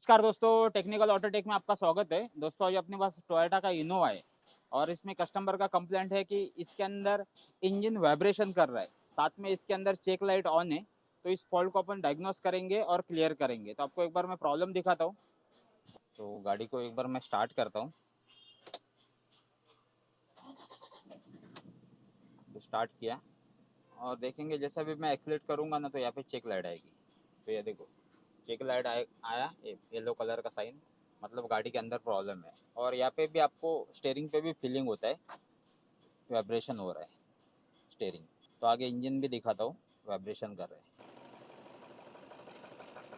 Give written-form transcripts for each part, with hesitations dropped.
नमस्कार दोस्तों, technical Autotech में आपका स्वागत है। दोस्तों आज अपने पास टोयोटा का इनोवा है और इसमें कस्टमर का कंप्लेंट है कि इसके अंदर इंजन वाइब्रेशन कर रहा है, साथ में इसके अंदर चेक लाइट ऑन है। तो इस फॉल्ट को अपन डायग्नोस करेंगे और क्लियर करेंगे। तो आपको एक बार मैं प्रॉब्लम दिखाता हूँ। तो गाड़ी को एक बार मैं स्टार्ट करता हूँ। तो स्टार्ट किया और देखेंगे जैसा भी मैं एक्सीलेट करूँगा ना, तो यहाँ पे चेक लाइट आएगी। तो ये देखो, चेक लाइट आया येलो कलर का साइन, मतलब गाड़ी के अंदर प्रॉब्लम है। और यहाँ पे भी आपको स्टेयरिंग पे भी फीलिंग होता है, वाइब्रेशन हो रहा है स्टेयरिंग। तो आगे इंजन भी दिखाता हूँ, वाइब्रेशन कर रहे हैं।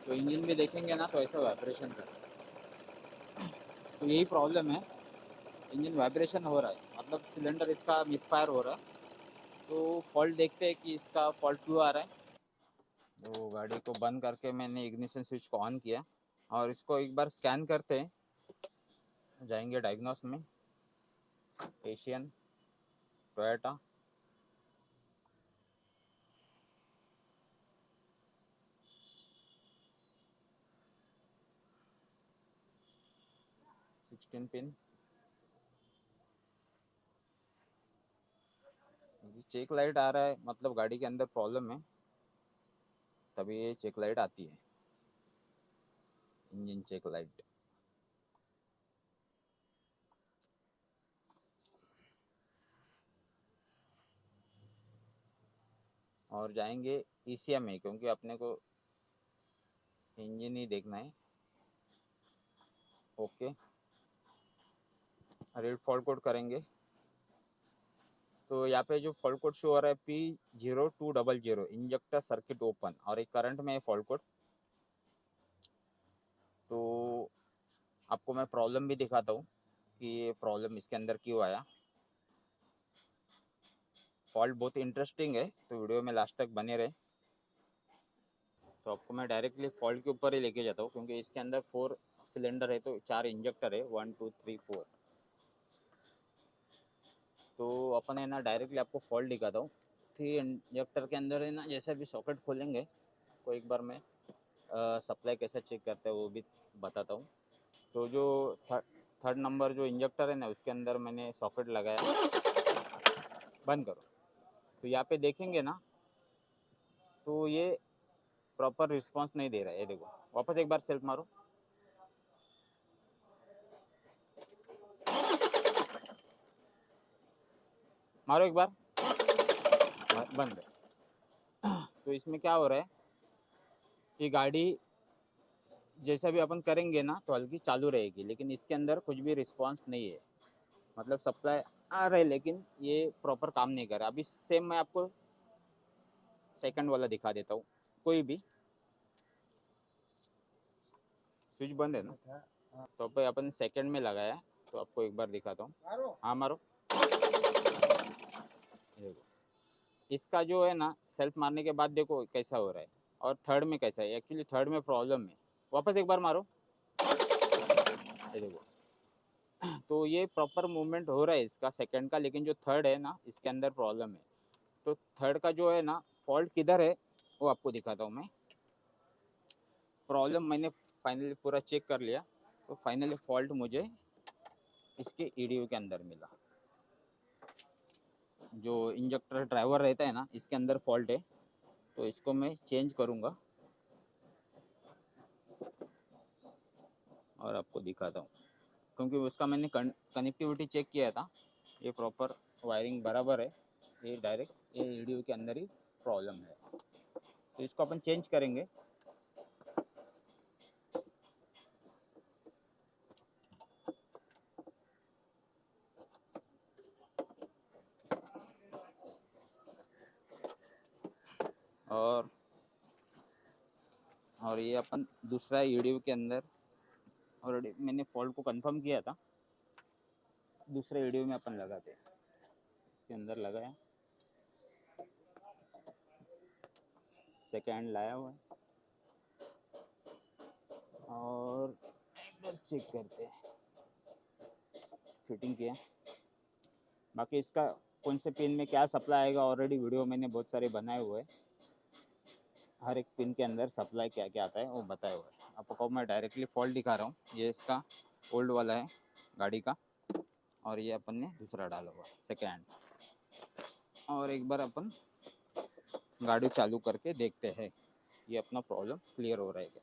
तो इंजन भी देखेंगे ना, तो ऐसा वाइब्रेशन कर रहा है। तो यही प्रॉब्लम है, इंजन वाइब्रेशन हो रहा है, मतलब सिलेंडर इसका मिसफायर हो रहा है। तो फॉल्ट देखते हैं कि इसका फॉल्ट क्यों आ रहा है। तो गाड़ी को बंद करके मैंने इग्निशन स्विच को ऑन किया और इसको एक बार स्कैन करते हैं। जाएंगे डायग्नोस में, Asian, Toyota. Sixteen pin check light आ रहा है, मतलब गाड़ी के अंदर प्रॉब्लम है, तभी ये चेक लाइट आती है, इंजन चेक लाइट। और जाएंगे ईसीएम में, क्योंकि अपने को इंजन ही देखना है। ओके, रीड फॉल्ट कोड करेंगे। तो यहाँ पे जो फॉल्ट कोड शो हो रहा है P0200, इंजेक्टर सर्किट ओपन, और एक करंट में फॉल्ट कोड। तो आपको मैं प्रॉब्लम भी दिखाता हूँ कि ये प्रॉब्लम इसके अंदर क्यों आया। फॉल्ट बहुत इंटरेस्टिंग है, तो वीडियो में लास्ट तक बने रहे। तो आपको मैं डायरेक्टली फॉल्ट के ऊपर ही लेके जाता हूँ, क्योंकि इसके अंदर 4 सिलेंडर है, तो 4 इंजेक्टर है, 1 2 3 4। तो अपन है ना डायरेक्टली आपको फॉल्ट दिखाता हूँ। 3 इंजेक्टर के अंदर है ना, जैसे भी सॉकेट खोलेंगे तो एक बार मैं सप्लाई कैसे चेक करते हैं वो भी बताता हूँ। तो जो थर्ड नंबर जो इंजेक्टर है ना, उसके अंदर मैंने सॉकेट लगाया। बंद करो। तो यहाँ पे देखेंगे ना, तो ये प्रॉपर रिस्पांस नहीं दे रहा है। ये देखो, वापस एक बार सेल्फ मारो। मारो एक बार, बंद है। तो इसमें क्या हो रहा है कि गाड़ी जैसा भी अपन करेंगे ना, तो हल्की चालू रहेगी, लेकिन इसके अंदर कुछ भी रिस्पांस नहीं है। मतलब सप्लाई आ रहा है, लेकिन ये प्रॉपर काम नहीं कर रहा। अभी सेम मैं आपको सेकंड वाला दिखा देता हूँ। कोई भी स्विच बंद है ना, तो पे अपन सेकंड में लगाया, तो आपको एक बार दिखाता हूँ। हाँ मारो। देखो, इसका जो है ना सेल्फ मारने के बाद देखो कैसा हो रहा है, और थर्ड में कैसा है। एक्चुअली थर्ड में प्रॉब्लम है। वापस एक बार मारो। ये देखो, तो ये प्रॉपर मूवमेंट हो रहा है इसका सेकंड का, लेकिन जो थर्ड है ना, इसके अंदर प्रॉब्लम है। तो थर्ड का जो है ना फॉल्ट किधर है, वो आपको दिखाता हूँ मैं। प्रॉब्लम मैंने फाइनली पूरा चेक कर लिया, तो फाइनली फॉल्ट मुझे इसके ईडीयू के अंदर मिला। जो इंजेक्टर ड्राइवर रहता है ना, इसके अंदर फॉल्ट है। तो इसको मैं चेंज करूँगा और आपको दिखाता हूँ, क्योंकि उसका मैंने कनेक्टिविटी चेक किया था, ये प्रॉपर वायरिंग बराबर है। ये डायरेक्ट ये ईडीयू के अंदर ही प्रॉब्लम है। तो इसको अपन चेंज करेंगे। और ये अपन दूसरा ईडीयू के अंदर ऑलरेडी मैंने फॉल्ट को कंफर्म किया था, दूसरे ईडीयू में अपन लगाते हैं। इसके अंदर लगाया, सेकेंड लाया हुआ है, और एक बार चेक करते हैं। फिटिंग किया, बाकी इसका कौन से पिन में क्या सप्लाई आएगा ऑलरेडी वीडियो मैंने बहुत सारे बनाए हुए हैं। हर एक पिन के अंदर सप्लाई क्या क्या आता है वो बताया हुआ है। आपको मैं डायरेक्टली फॉल्ट दिखा रहा हूँ। ये इसका ओल्ड वाला है गाड़ी का, और ये अपन ने दूसरा डाला हुआ सेकेंड हैंड। और एक बार अपन गाड़ी चालू करके देखते हैं ये अपना प्रॉब्लम क्लियर हो रहा है क्या।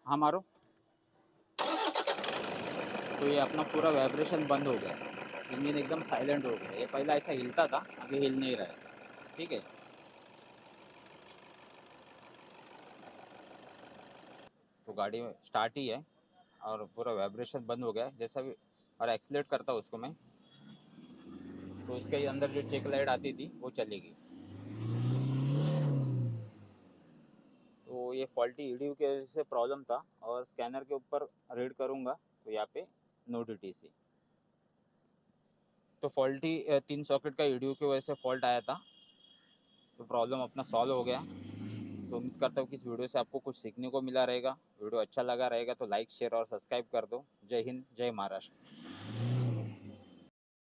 हाँ मारो। तो ये अपना पूरा वाइब्रेशन बंद हो गया, इंजन एकदम साइलेंट हो गया। ये पहले ऐसा हिलता था, अभी हिल नहीं रहा है। ठीक है, तो गाड़ी स्टार्ट ही है और पूरा वाइब्रेशन बंद हो गया है जैसा भी। और एक्सीलेट करता हूँ उसको मैं, तो उसके अंदर जो चेक लाइट आती थी वो चलेगी। तो ये फॉल्टी ईडीयू की वजह से प्रॉब्लम था, और स्कैनर के ऊपर रीड करूँगा तो यहाँ पे नो डीटीसी। तो फॉल्टी 3 सॉकेट का ईडीयू की वजह से फॉल्ट आया था, तो प्रॉब्लम अपना सॉल्व हो गया। तो उम्मीद करता हूँ कि इस वीडियो से आपको कुछ सीखने को मिला रहेगा। वीडियो अच्छा लगा रहेगा तो लाइक शेयर और सब्सक्राइब कर दो। जय हिंद, जय महाराष्ट्र।